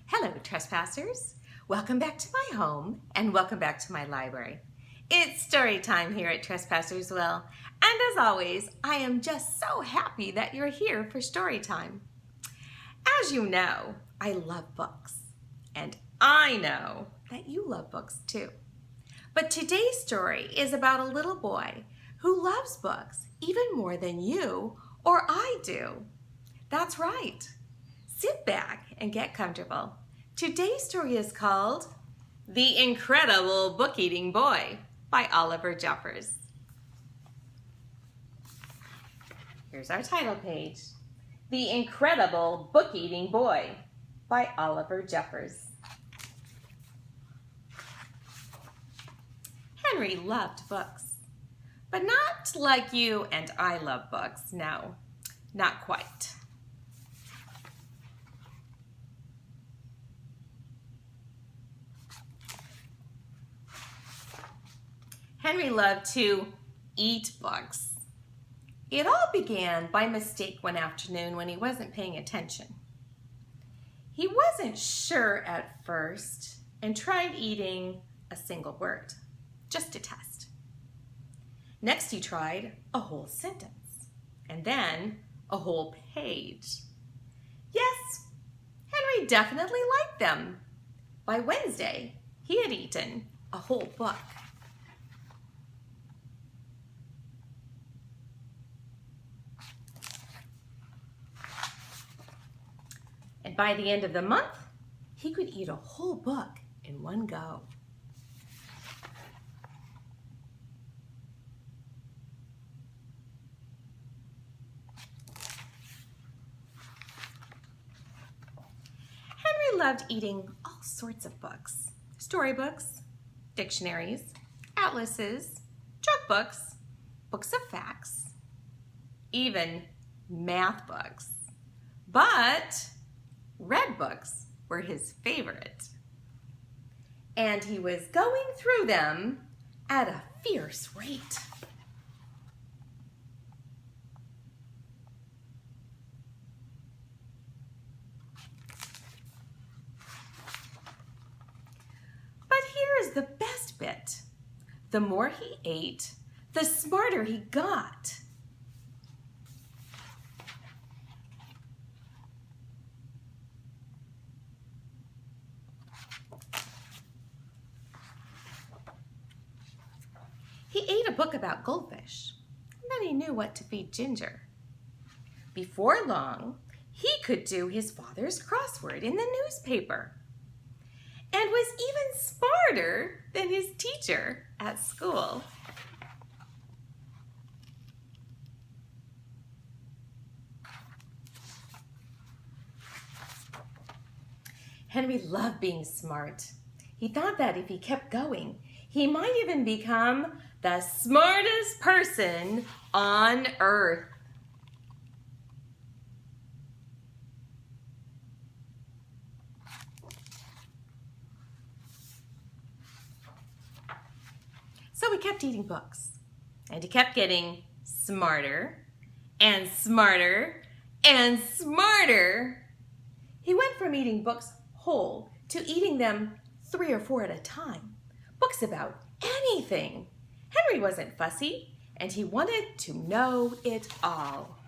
Hello, trespassers. Welcome back to my home and welcome back to my library. It's story time here at Trespassers Will, and as always, I am just so happy that you're here for story time. As you know, I love books, and I know that you love books too. But today's story is about a little boy who loves books even more than you or I do. That's right. Sit back and get comfortable. Today's story is called The Incredible Book-Eating Boy by Oliver Jeffers. Here's our title page. The Incredible Book-Eating Boy by Oliver Jeffers. Henry loved books, but not like you and I love books. No, not quite. Henry loved to eat books. It all began by mistake one afternoon when he wasn't paying attention. He wasn't sure at first and tried eating a single word, just to test. Next he tried a whole sentence, and then a whole page. Yes, Henry definitely liked them. By Wednesday, he had eaten a whole book. And by the end of the month, he could eat a whole book in one go. Henry loved eating all sorts of books. Storybooks, dictionaries, atlases, joke books, books of facts, even math books. But red books were his favorite. And he was going through them at a fierce rate. But here is the best bit. The more he ate, the smarter he got. He ate a book about goldfish, and then he knew what to feed Ginger. Before long, he could do his father's crossword in the newspaper and was even smarter than his teacher at school. Henry loved being smart. He thought that if he kept going, he might even become the smartest person on earth. So he kept eating books, and he kept getting smarter and smarter and smarter. He went from eating books whole to eating them 3 or 4 at a time. Books about anything. Henry wasn't fussy, and he wanted to know it all.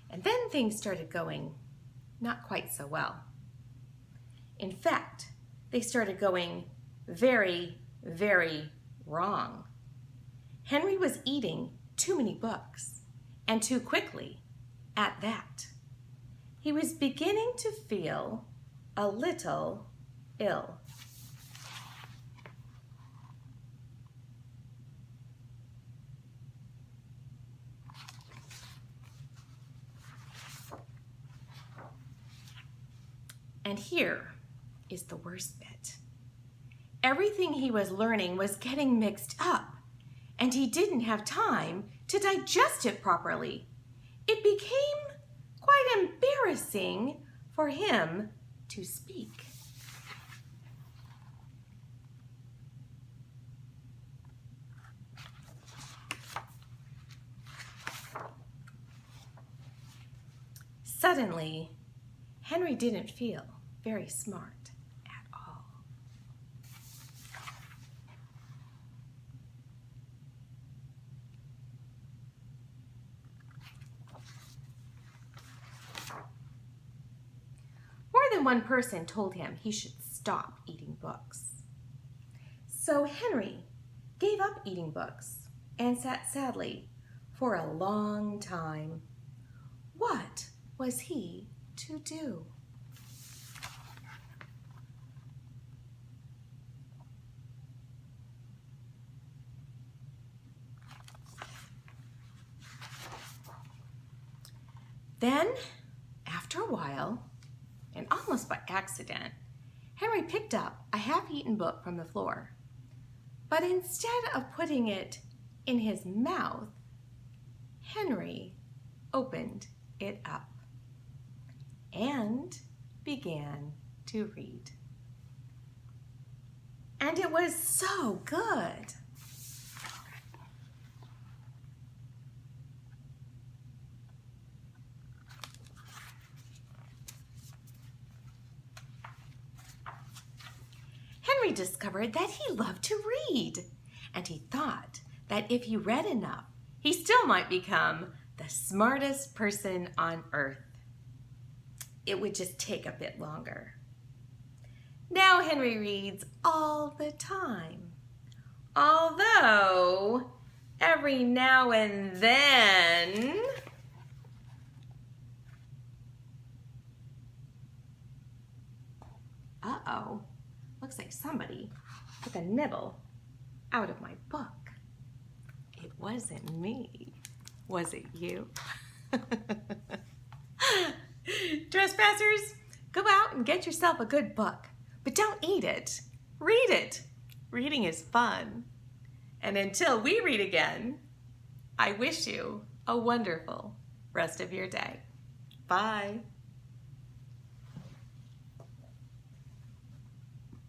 And then things started going not quite so well. In fact, they started going very, very wrong. Henry was eating too many books, and too quickly at that. He was beginning to feel a little ill. And here is the worst bit. Everything he was learning was getting mixed up, and he didn't have time to digest it properly. It became quite embarrassing for him to speak. Suddenly, Henry didn't feel very smart at all. More than one person told him he should stop eating books. So Henry gave up eating books and sat sadly for a long time. What was he to do? Then, after a while, and almost by accident, Henry picked up a half-eaten book from the floor. But instead of putting it in his mouth, Henry opened it up and began to read. And it was so good. Henry discovered that he loved to read, and he thought that if he read enough, he still might become the smartest person on earth. It would just take a bit longer. Now Henry reads all the time, although every now and then looks like somebody took a nibble out of my book. It wasn't me. Was it you? Trespassers, go out and get yourself a good book, but don't eat it. Read it. Reading is fun. And until we read again, I wish you a wonderful rest of your day. Bye.